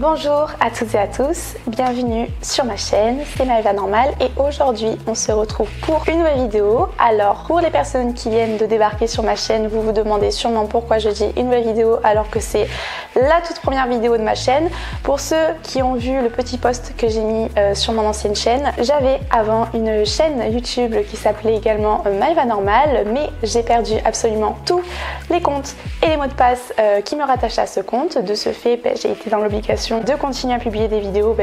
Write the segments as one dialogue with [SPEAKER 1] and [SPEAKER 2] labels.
[SPEAKER 1] Bonjour à toutes et à tous, bienvenue sur ma chaîne, c'est Maëva Normal et aujourd'hui on se retrouve pour une nouvelle vidéo. Alors pour les personnes qui viennent de débarquer sur ma chaîne, vous vous demandez sûrement pourquoi je dis une nouvelle vidéo alors que c'est la toute première vidéo de ma chaîne. Pour ceux qui ont vu le petit post que j'ai mis sur mon ancienne chaîne, j'avais avant une chaîne YouTube qui s'appelait également Maëva Normal, mais j'ai perdu absolument tous les comptes et les mots de passe qui me rattachaient à ce compte. De ce fait, j'ai été dans l'obligation de continuer à publier des vidéos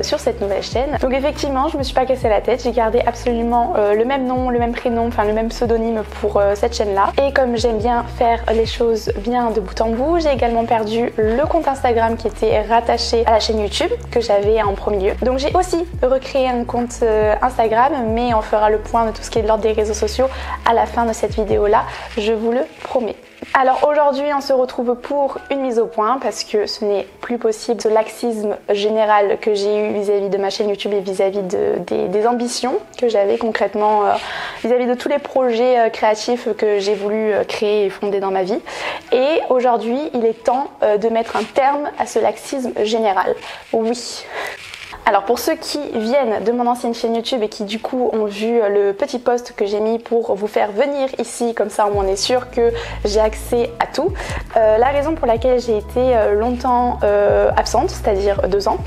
[SPEAKER 1] sur cette nouvelle chaîne. Donc effectivement, je me suis pas cassé la tête, j'ai gardé absolument le même nom, le même prénom, enfin le même pseudonyme pour cette chaîne là. Et comme j'aime bien faire les choses bien de bout en bout, j'ai également perdu le compte Instagram qui était rattaché à la chaîne YouTube que j'avais en premier lieu. Donc j'ai aussi recréé un compte Instagram, mais on fera le point de tout ce qui est de l'ordre des réseaux sociaux à la fin de cette vidéo là, je vous le promets. Alors aujourd'hui on se retrouve pour une mise au point parce que ce n'est plus possible ce laxisme général que j'ai eu vis-à-vis de ma chaîne YouTube et vis-à-vis des ambitions que j'avais concrètement vis-à-vis de tous les projets créatifs que j'ai voulu créer et fonder dans ma vie. Et aujourd'hui il est temps de mettre un terme à ce laxisme général. Oui. Alors pour ceux qui viennent de mon ancienne chaîne YouTube et qui du coup ont vu le petit post que j'ai mis pour vous faire venir ici, comme ça on est sûr que j'ai accès à tout. La raison pour laquelle j'ai été longtemps absente, c'est-à-dire 2 ans.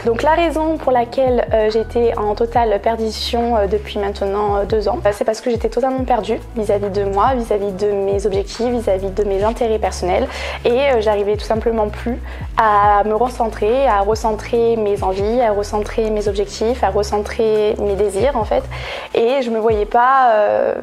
[SPEAKER 1] Donc la raison pour laquelle j'ai été en totale perdition depuis maintenant 2 ans, c'est parce que j'étais totalement perdue vis-à-vis de moi, vis-à-vis de mes objectifs, vis-à-vis de mes intérêts personnels et j'arrivais tout simplement plus à me recentrer, à recentrer mes envies, à recentrer mes objectifs, à recentrer mes désirs en fait, et je me voyais pas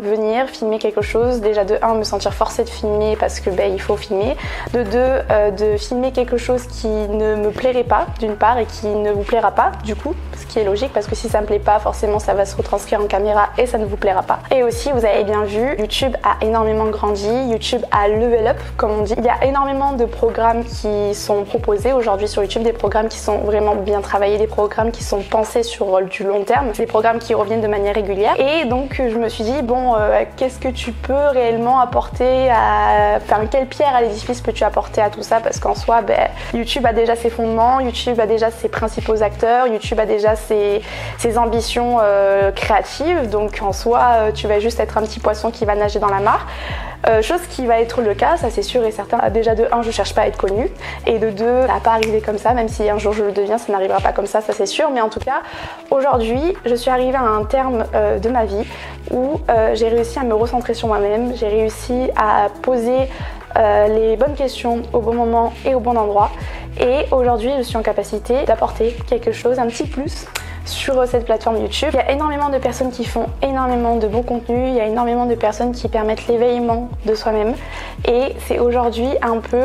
[SPEAKER 1] venir filmer quelque chose, déjà de 1 me sentir forcée de filmer parce que il faut filmer, de 2 de filmer quelque chose qui ne me plairait pas d'une part et qui ne vous plaira pas du coup, ce qui est logique parce que si ça me plaît pas forcément ça va se retranscrire en caméra et ça ne vous plaira pas. Et aussi vous avez bien vu, YouTube a énormément grandi, YouTube a level up comme on dit, il y a énormément de programmes qui sont proposés aujourd'hui sur YouTube, des programmes qui sont vraiment bien travaillés, des programmes qui sont pensés sur du long terme, des programmes qui reviennent de manière régulière. Et donc je me suis dit bon qu'est-ce que tu peux réellement apporter à... Enfin quelle pierre à l'édifice peux-tu apporter à tout ça, parce qu'en soi YouTube a déjà ses fondements, YouTube a déjà ses principaux acteurs, YouTube a déjà ses ambitions créatives, donc en soi tu vas juste être un petit poisson qui va nager dans la mare. Chose qui va être le cas, ça c'est sûr et certain. Déjà de 1 je cherche pas à être connue et de 2 ça va pas arriver comme ça, même si un jour je le deviens ça n'arrivera pas comme ça c'est sûr, mais en tout cas aujourd'hui je suis arrivée à un terme de ma vie où j'ai réussi à me recentrer sur moi-même, j'ai réussi à poser les bonnes questions au bon moment et au bon endroit, et aujourd'hui je suis en capacité d'apporter quelque chose, un petit plus sur cette plateforme YouTube. Il y a énormément de personnes qui font énormément de bons contenus, il y a énormément de personnes qui permettent l'éveillement de soi-même, et c'est aujourd'hui un peu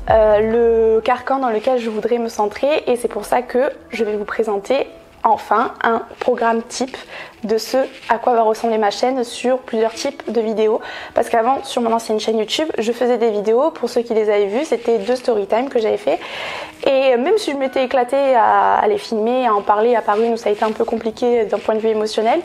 [SPEAKER 1] le carcan dans lequel je voudrais me centrer, et c'est pour ça que je vais vous présenter enfin un programme type de ce à quoi va ressembler ma chaîne sur plusieurs types de vidéos, parce qu'avant sur mon ancienne chaîne YouTube je faisais des vidéos, pour ceux qui les avaient vues c'était 2 story time que j'avais fait, et même si je m'étais éclatée à les filmer, à en parler à part une où ça a été un peu compliqué d'un point de vue émotionnel,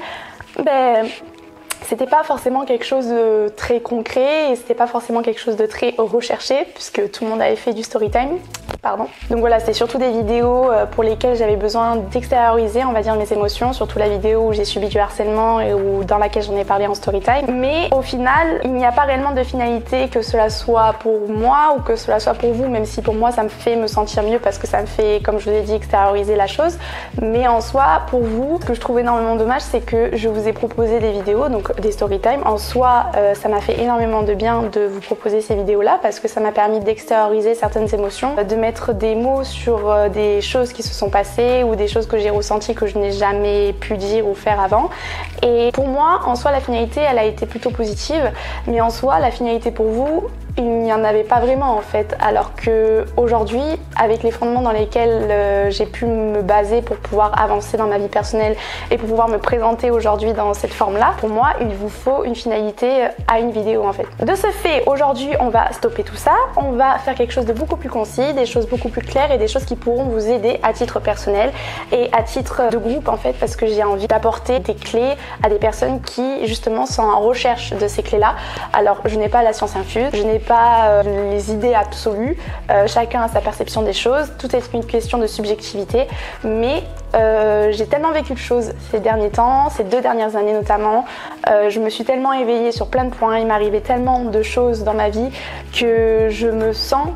[SPEAKER 1] c'était pas forcément quelque chose de très concret et c'était pas forcément quelque chose de très recherché puisque tout le monde avait fait du story time. Pardon. Donc voilà, c'était surtout des vidéos pour lesquelles j'avais besoin d'extérioriser, on va dire, mes émotions, surtout la vidéo où j'ai subi du harcèlement et dans laquelle j'en ai parlé en story time. Mais au final, il n'y a pas réellement de finalité, que cela soit pour moi ou que cela soit pour vous, même si pour moi ça me fait me sentir mieux parce que ça me fait, comme je vous ai dit, extérioriser la chose. Mais en soi, pour vous, ce que je trouve énormément dommage, c'est que je vous ai proposé des vidéos, donc des story time. En soi, ça m'a fait énormément de bien de vous proposer ces vidéos là parce que ça m'a permis d'extérioriser certaines émotions, de mettre des mots sur des choses qui se sont passées ou des choses que j'ai ressenties que je n'ai jamais pu dire ou faire avant. Et pour moi, en soi, la finalité, elle a été plutôt positive, mais en soi, la finalité pour vous, il n'y en avait pas vraiment en fait, alors que aujourd'hui, avec les fondements dans lesquels j'ai pu me baser pour pouvoir avancer dans ma vie personnelle et pour pouvoir me présenter aujourd'hui dans cette forme-là, pour moi, il vous faut une finalité à une vidéo en fait. De ce fait, aujourd'hui, on va stopper tout ça, on va faire quelque chose de beaucoup plus concis, des choses beaucoup plus claires et des choses qui pourront vous aider à titre personnel et à titre de groupe en fait, parce que j'ai envie d'apporter des clés à des personnes qui justement sont en recherche de ces clés-là. Alors, je n'ai pas la science infuse, je n'ai pas les idées absolues, chacun a sa perception des choses, tout est une question de subjectivité, mais j'ai tellement vécu de choses ces derniers temps, ces 2 dernières années notamment, je me suis tellement éveillée sur plein de points, il m'arrivait tellement de choses dans ma vie que je me sens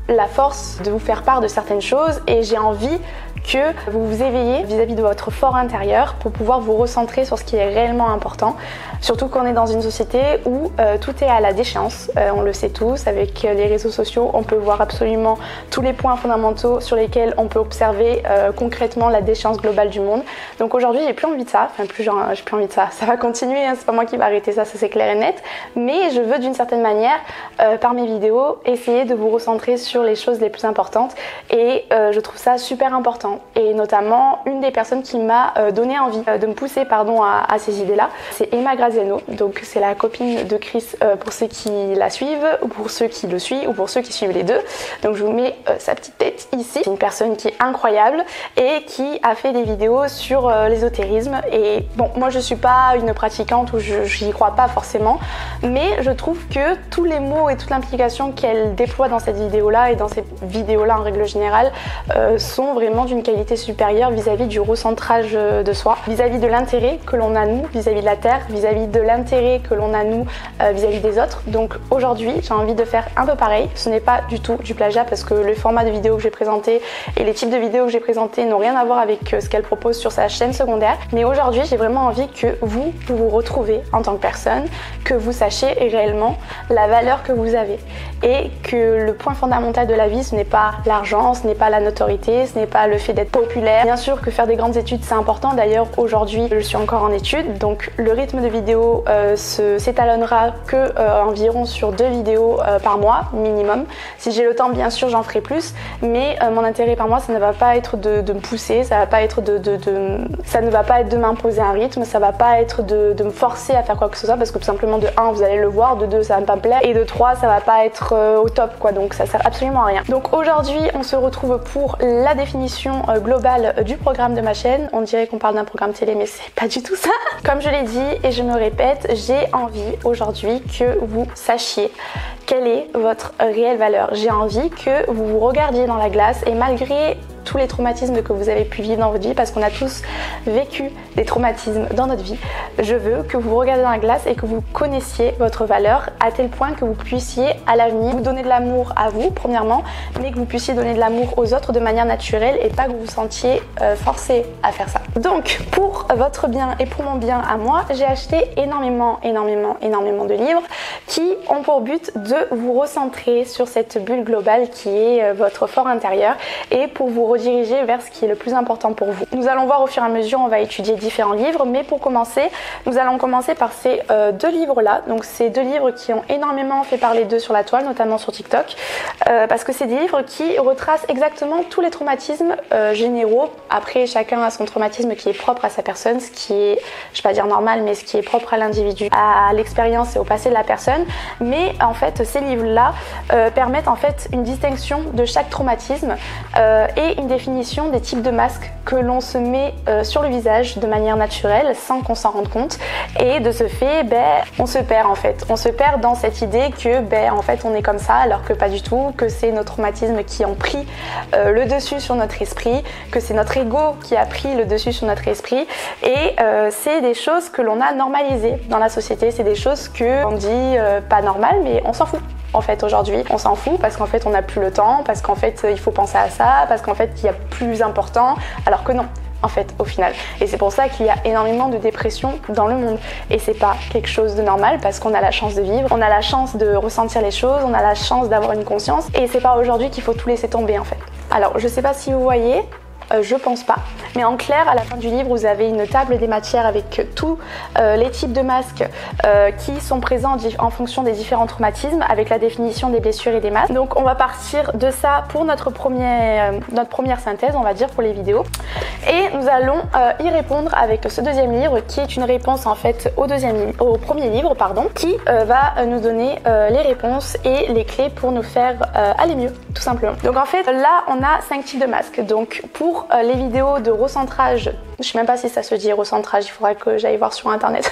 [SPEAKER 1] la force de vous faire part de certaines choses et j'ai envie que vous vous éveillez vis-à-vis de votre fort intérieur pour pouvoir vous recentrer sur ce qui est réellement important. Surtout qu'on est dans une société où tout est à la déchéance, on le sait tous, avec les réseaux sociaux, on peut voir absolument tous les points fondamentaux sur lesquels on peut observer concrètement la déchéance globale du monde. Donc aujourd'hui, j'ai plus envie de ça, enfin j'ai plus envie de ça, ça va continuer, hein, c'est pas moi qui va arrêter ça, ça c'est clair et net, mais je veux d'une certaine manière, par mes vidéos, essayer de vous recentrer sur les choses les plus importantes et je trouve ça super important. Et notamment, une des personnes qui m'a donné envie de me pousser à ces idées-là, c'est Emma Graziano. Donc c'est la copine de Chris pour ceux qui la suivent, ou pour ceux qui le suivent, ou pour ceux qui suivent les deux. Donc je vous mets sa petite tête ici. C'est une personne qui est incroyable et qui a fait des vidéos sur l'ésotérisme. Et bon, moi je suis pas une pratiquante ou j'y crois pas forcément, mais je trouve que tous les mots et toute l'implication qu'elle déploie dans cette vidéo-là et dans ces vidéos-là en règle générale sont vraiment d'une qualité supérieure vis-à-vis du recentrage de soi, vis-à-vis de l'intérêt que l'on a nous, vis-à-vis de la Terre, vis-à-vis de l'intérêt que l'on a nous, vis-à-vis des autres. Donc aujourd'hui, j'ai envie de faire un peu pareil. Ce n'est pas du tout du plagiat parce que le format de vidéo que j'ai présenté et les types de vidéos que j'ai présentés n'ont rien à voir avec ce qu'elle propose sur sa chaîne secondaire. Mais aujourd'hui, j'ai vraiment envie que vous retrouvez en tant que personne, que vous sachiez réellement la valeur que vous avez et que le point fondamental de la vie, ce n'est pas l'argent, ce n'est pas la notoriété, ce n'est pas le fait d'être populaire. Bien sûr que faire des grandes études c'est important, d'ailleurs aujourd'hui je suis encore en études, donc le rythme de vidéo s'étalonnera que environ sur 2 vidéos par mois minimum. Si j'ai le temps bien sûr j'en ferai plus, mais mon intérêt par mois ça ne va pas être de me pousser, ça va pas être ça ne va pas être de m'imposer un rythme, ça va pas être de me forcer à faire quoi que ce soit parce que tout simplement de 1 vous allez le voir, de 2 ça va pas me plaire et de 3 ça va pas être au top quoi, donc ça sert absolument à rien. Donc aujourd'hui on se retrouve pour la définition globale du programme de ma chaîne. On dirait qu'on parle d'un programme télé mais c'est pas du tout ça. Comme je l'ai dit et je me répète, j'ai envie aujourd'hui que vous sachiez quelle est votre réelle valeur. J'ai envie que vous vous regardiez dans la glace et malgré tous les traumatismes que vous avez pu vivre dans votre vie, parce qu'on a tous vécu des traumatismes dans notre vie, je veux que vous vous regardiez dans la glace et que vous connaissiez votre valeur à tel point que vous puissiez à l'avenir vous donner de l'amour à vous premièrement, mais que vous puissiez donner de l'amour aux autres de manière naturelle et pas que vous vous sentiez forcé à faire ça. Donc pour votre bien et pour mon bien à moi, j'ai acheté énormément de livres qui ont pour but de vous recentrer sur cette bulle globale qui est votre fort intérieur et pour vous rediriger vers ce qui est le plus important pour vous. Nous allons voir au fur et à mesure, on va étudier différents livres, mais pour commencer, nous allons commencer par ces 2 livres-là. Donc ces 2 livres qui ont énormément fait parler d'eux sur la toile, notamment sur TikTok, parce que c'est des livres qui retracent exactement tous les traumatismes généraux. Après, chacun a son traumatisme qui est propre à sa personne, ce qui est, je vais pas dire normal, mais ce qui est propre à l'individu, à l'expérience et au passé de la personne. Mais en fait, ces livres-là permettent en fait une distinction de chaque traumatisme et une définition des types de masques que l'on se met sur le visage de manière naturelle sans qu'on s'en rende compte et de ce fait on se perd en fait. On se perd dans cette idée que en fait on est comme ça alors que pas du tout, que c'est nos traumatismes qui ont pris le dessus sur notre esprit, que c'est notre ego qui a pris le dessus sur notre esprit et c'est des choses que l'on a normalisées dans la société, c'est des choses que on dit pas normales mais on s'en fout. En fait aujourd'hui on s'en fout parce qu'en fait on n'a plus le temps, parce qu'en fait il faut penser à ça, parce qu'en fait il y a plus important, alors que non en fait au final. Et c'est pour ça qu'il y a énormément de dépression dans le monde et c'est pas quelque chose de normal parce qu'on a la chance de vivre, on a la chance de ressentir les choses, on a la chance d'avoir une conscience et c'est pas aujourd'hui qu'il faut tout laisser tomber en fait. Alors je sais pas si vous voyez, je pense pas. Mais en clair, à la fin du livre, vous avez une table des matières avec tous les types de masques qui sont présents en fonction des différents traumatismes, avec la définition des blessures et des masques. Donc on va partir de ça pour notre première synthèse, on va dire, pour les vidéos. Et nous allons y répondre avec ce 2e livre, qui est une réponse en fait au premier livre, qui va nous donner les réponses et les clés pour nous faire aller mieux, tout simplement. Donc en fait, là, on a 5 types de masques. Donc pour les vidéos de recentrage, je sais même pas si ça se dit recentrage, il faudrait que j'aille voir sur internet.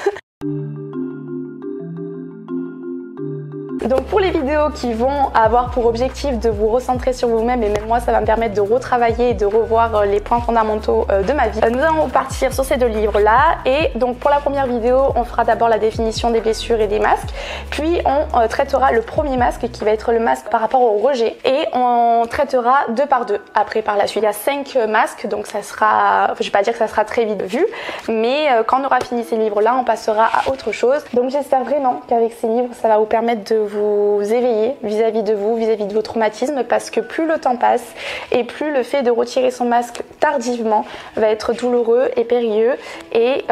[SPEAKER 1] Donc pour les vidéos qui vont avoir pour objectif de vous recentrer sur vous-même, et même moi ça va me permettre de retravailler et de revoir les points fondamentaux de ma vie, nous allons partir sur ces deux livres là. Et donc pour la première vidéo, on fera d'abord la définition des blessures et des masques, puis on traitera le premier masque qui va être le masque par rapport au rejet, et on traitera deux par deux après par la suite. Il y a 5 masques, donc ça sera, je vais pas dire que ça sera très vite vu, mais quand on aura fini ces livres là, on passera à autre chose. Donc j'espère vraiment qu'avec ces livres, ça va vous permettre de vous éveiller vis-à-vis de vous, vis-à-vis de vos traumatismes, parce que plus le temps passe et plus le fait de retirer son masque tardivement va être douloureux et périlleux, et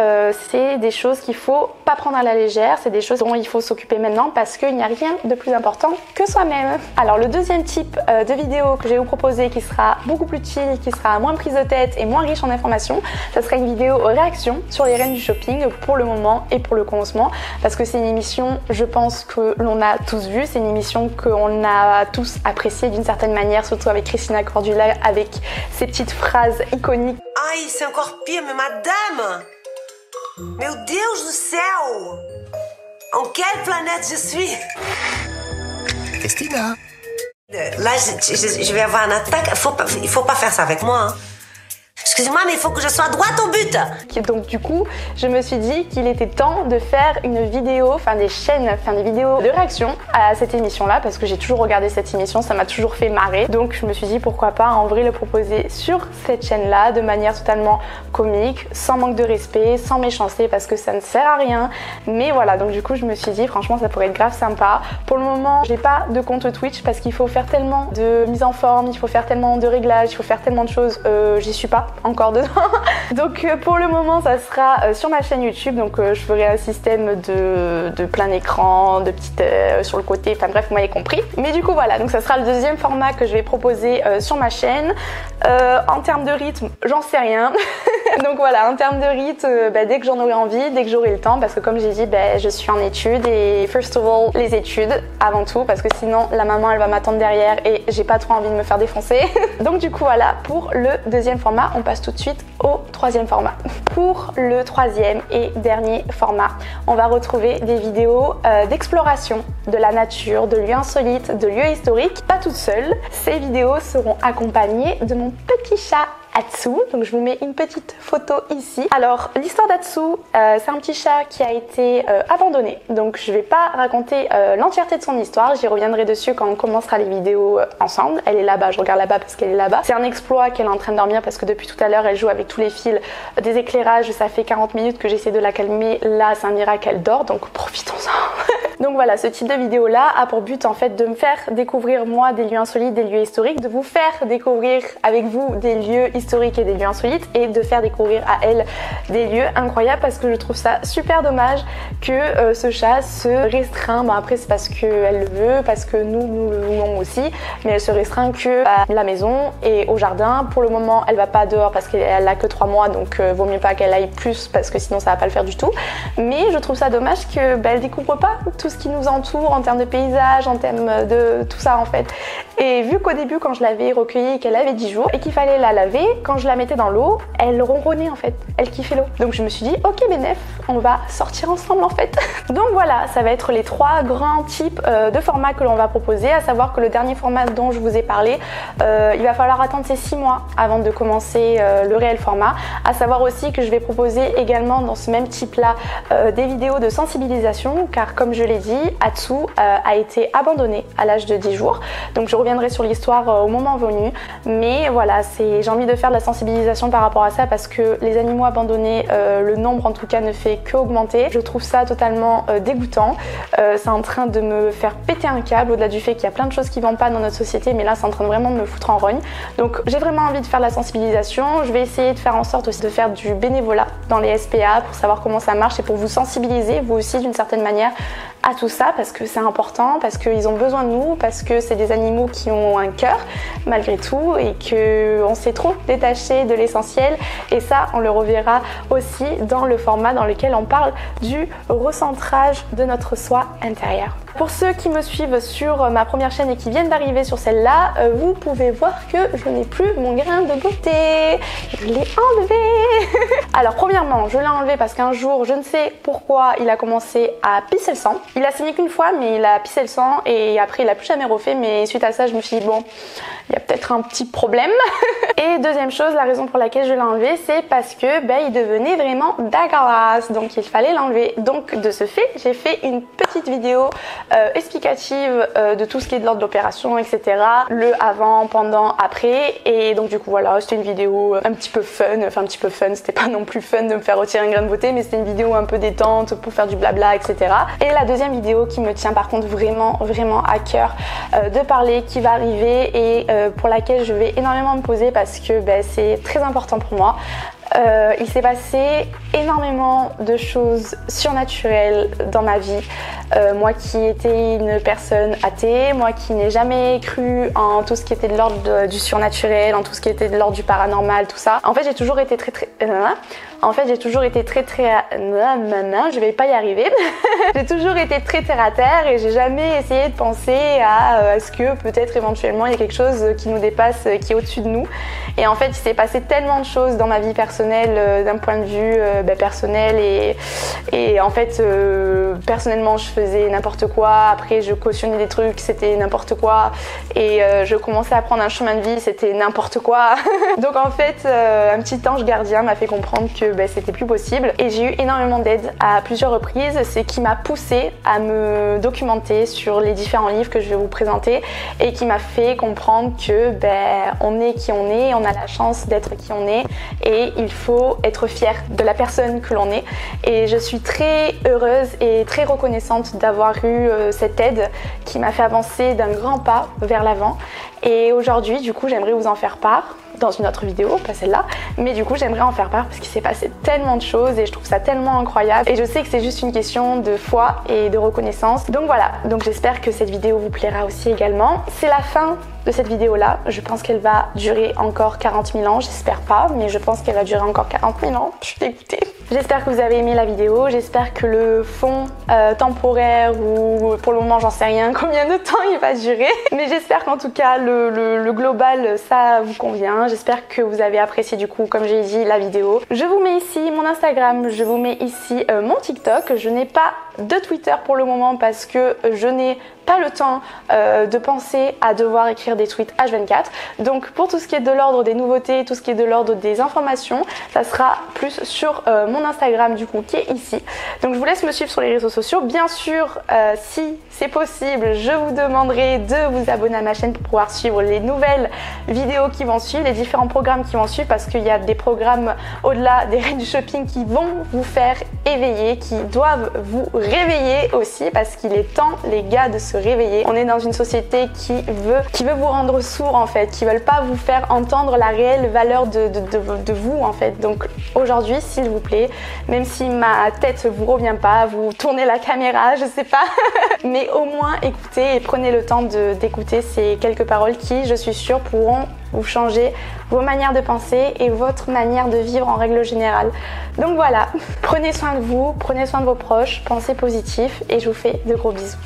[SPEAKER 1] c'est des choses qu'il faut pas prendre à la légère, c'est des choses dont il faut s'occuper maintenant parce qu'il n'y a rien de plus important que soi-même. Alors le deuxième type de vidéo que je vais vous proposer, qui sera beaucoup plus chill, qui sera moins prise de tête et moins riche en informations, ça sera une vidéo réaction sur les reines du shopping pour le moment et pour le commencement, parce que c'est une émission, je pense, que l'on a tous vue, c'est une émission qu'on a tous appréciée d'une certaine manière, surtout avec Christina Cordula, avec ses petites phrases iconiques.
[SPEAKER 2] Ai, c'est encore pire, mais madame! Meu Deus do céu! En quelle planète je suis?
[SPEAKER 3] Christina.
[SPEAKER 2] Là, je vais avoir un attaque. Il faut pas faire ça avec moi. Hein. Excusez-moi, mais il faut que je sois droite au but.
[SPEAKER 1] Donc du coup, je me suis dit qu'il était temps de faire une vidéo, des vidéos de réaction à cette émission-là, parce que j'ai toujours regardé cette émission, ça m'a toujours fait marrer. Donc je me suis dit pourquoi pas en vrai le proposer sur cette chaîne-là, de manière totalement comique, sans manque de respect, sans méchanceté, parce que ça ne sert à rien. Mais voilà, donc du coup je me suis dit franchement ça pourrait être grave sympa. Pour le moment, j'ai pas de compte Twitch parce qu'il faut faire tellement de mise en forme, il faut faire tellement de réglages, il faut faire tellement de choses, j'y suis pas encore dedans. Donc pour le moment ça sera sur ma chaîne YouTube, donc je ferai un système de plein écran, de petites sur le côté, enfin bref vous m'avez compris. Mais du coup voilà, donc ça sera le deuxième format que je vais proposer sur ma chaîne. En termes de rythme, j'en sais rien. Donc voilà, en termes de rythme, dès que j'en aurai envie, dès que j'aurai le temps, parce que comme j'ai dit, je suis en études, et first of all, les études avant tout, parce que sinon la maman elle va m'attendre derrière et j'ai pas trop envie de me faire défoncer. Donc du coup voilà, pour le deuxième format, on passe tout de suite au troisième format. Pour le troisième et dernier format, on va retrouver des vidéos d'exploration de la nature, de lieux insolites, de lieux historiques, pas toute seule. Ces vidéos seront accompagnées de mon petit chat Atsu, donc je vous mets une petite photo ici. Alors l'histoire d'Atsu, c'est un petit chat qui a été abandonné, donc je vais pas raconter l'entièreté de son histoire, j'y reviendrai dessus quand on commencera les vidéos ensemble. Elle est là-bas, je regarde là-bas parce qu'elle est là-bas. C'est un exploit qu'elle est en train de dormir parce que depuis tout à l'heure elle joue avec tous les fils des éclairages, ça fait 40 minutes que j'essaie de la calmer, là c'est un miracle, elle dort, donc profitons-en. Donc voilà, ce type de vidéo là a pour but en fait de me faire découvrir moi des lieux insolites, des lieux historiques, de vous faire découvrir avec vous des lieux historiques et des lieux insolites, et de faire découvrir à elle des lieux incroyables, parce que je trouve ça super dommage que ce chat se restreint. Bon après c'est parce qu'elle le veut, parce que nous le voulons aussi, mais elle se restreint que à la maison et au jardin. Pour le moment elle va pas dehors parce qu'elle a que 3 mois, donc vaut mieux pas qu'elle aille plus parce que sinon ça va pas le faire du tout. Mais je trouve ça dommage que elle découvre pas tout ce qui nous entoure en termes de paysage, en termes de tout ça en fait. Et vu qu'au début quand je l'avais recueillie, qu'elle avait 10 jours et qu'il fallait la laver, quand je la mettais dans l'eau, elle ronronnait en fait, elle kiffait l'eau. Donc je me suis dit ok Bénef, on va sortir ensemble en fait. Donc voilà, ça va être les 3 grands types de formats que l'on va proposer, à savoir que le dernier format dont je vous ai parlé, il va falloir attendre ces 6 mois avant de commencer le réel format. À savoir aussi que je vais proposer également dans ce même type là des vidéos de sensibilisation, car comme je l'ai dit, Atsu a été abandonné à l'âge de 10 jours. Donc je reviendrai sur l'histoire au moment venu, mais voilà, j'ai envie de faire de la sensibilisation par rapport à ça, parce que les animaux abandonnés, le nombre en tout cas ne fait qu'augmenter. Je trouve ça totalement dégoûtant. C'est en train de me faire péter un câble, au-delà du fait qu'il y a plein de choses qui vont pas dans notre société, mais là c'est en train de vraiment de me foutre en rogne. Donc j'ai vraiment envie de faire de la sensibilisation. Je vais essayer de faire en sorte aussi de faire du bénévolat dans les SPA pour savoir comment ça marche et pour vous sensibiliser vous aussi d'une certaine manière à tout ça, parce que c'est important, parce qu'ils ont besoin de nous, parce que c'est des animaux qui ont un cœur malgré tout, et qu'on s'est trop détaché de l'essentiel. Et ça on le reverra aussi dans le format dans lequel on parle du recentrage de notre soi intérieur. Pour ceux qui me suivent sur ma première chaîne et qui viennent d'arriver sur celle-là, vous pouvez voir que je n'ai plus mon grain de beauté. Je l'ai enlevé. Alors premièrement, je l'ai enlevé parce qu'un jour, je ne sais pourquoi, il a commencé à pisser le sang. Il a saigné qu'une fois, mais il a pissé le sang et après il a plus jamais refait. Mais suite à ça, je me suis dit bon, il y a peut-être un petit problème. Et deuxième chose, la raison pour laquelle je l'ai enlevé, c'est parce que il devenait vraiment dégueulasse, donc il fallait l'enlever. Donc de ce fait, j'ai fait une petite vidéo explicative de tout ce qui est de l'ordre de l'opération, etc. Le avant, pendant, après. Et donc du coup voilà, c'était une vidéo un petit peu fun, enfin un petit peu fun, c'était pas non plus fun de me faire retirer un grain de beauté, mais c'était une vidéo un peu détente pour faire du blabla, etc. Et la deuxième vidéo qui me tient par contre vraiment à cœur de parler, qui va arriver et pour laquelle je vais énormément me poser parce que c'est très important pour moi. Il s'est passé énormément de choses surnaturelles dans ma vie. Moi qui étais une personne athée, moi qui n'ai jamais cru en tout ce qui était de l'ordre du surnaturel, en tout ce qui était de l'ordre du paranormal, tout ça. En fait, j'ai toujours été très je vais pas y arriver. J'ai toujours été très terre à terre et j'ai jamais essayé de penser à est-ce que peut-être éventuellement il y a quelque chose qui nous dépasse, qui est au-dessus de nous. Et en fait, il s'est passé tellement de choses dans ma vie personnelle, d'un point de vue personnel et en fait, personnellement, je faisais n'importe quoi. Après, je cautionnais des trucs, c'était n'importe quoi. Et je commençais à prendre un chemin de vie, c'était n'importe quoi. Donc en fait, un petit ange gardien m'a fait comprendre que c'était plus possible. Et j'ai eu énormément d'aide à plusieurs reprises. C'est qui m'a poussée à me documenter sur les différents livres que je vais vous présenter et qui m'a fait comprendre que on est qui on est, on a la chance d'être qui on est et il faut être fier de la personne que l'on est. Et je suis très heureuse et très reconnaissante d'avoir eu cette aide qui m'a fait avancer d'un grand pas vers l'avant. Et aujourd'hui, du coup, j'aimerais vous en faire part dans une autre vidéo, pas celle-là, mais du coup, j'aimerais en faire part parce qu'il s'est passé tellement de choses et je trouve ça tellement incroyable. Et je sais que c'est juste une question de foi et de reconnaissance. Donc voilà, donc j'espère que cette vidéo vous plaira aussi également. C'est la fin de cette vidéo-là. Je pense qu'elle va durer encore 40 000 ans, j'espère pas, mais je pense qu'elle va durer encore 40 000 ans. Je suis dégoûtée. J'espère que vous avez aimé la vidéo, j'espère que le fond temporaire ou pour le moment j'en sais rien combien de temps il va durer, mais j'espère qu'en tout cas le global ça vous convient. J'espère que vous avez apprécié du coup comme j'ai dit la vidéo. Je vous mets ici mon Instagram, je vous mets ici mon TikTok. Je n'ai pas de Twitter pour le moment parce que je n'ai pas le temps de penser à devoir écrire des tweets H24. Donc pour tout ce qui est de l'ordre des nouveautés, tout ce qui est de l'ordre des informations, ça sera plus sur mon Instagram du coup qui est ici. Donc je vous laisse me suivre sur les réseaux sociaux. Bien sûr, si c'est possible, je vous demanderai de vous abonner à ma chaîne pour pouvoir suivre les nouvelles vidéos qui vont suivre, les différents programmes qui vont suivre, parce qu'il y a des programmes au-delà des reines du shopping qui vont vous faire éveiller, qui doivent vous réveiller aussi, parce qu'il est temps les gars de se réveiller. On est dans une société qui veut vous rendre sourd en fait, qui veulent pas vous faire entendre la réelle valeur de vous en fait. Donc aujourd'hui, s'il vous plaît, même si ma tête vous revient pas, vous tournez la caméra, je sais pas, mais au moins écoutez et prenez le temps d'écouter ces quelques paroles qui, je suis sûre, pourront vous changer vos manières de penser et votre manière de vivre en règle générale. Donc voilà, prenez soin de vous, prenez soin de vos proches, pensez positif et je vous fais de gros bisous.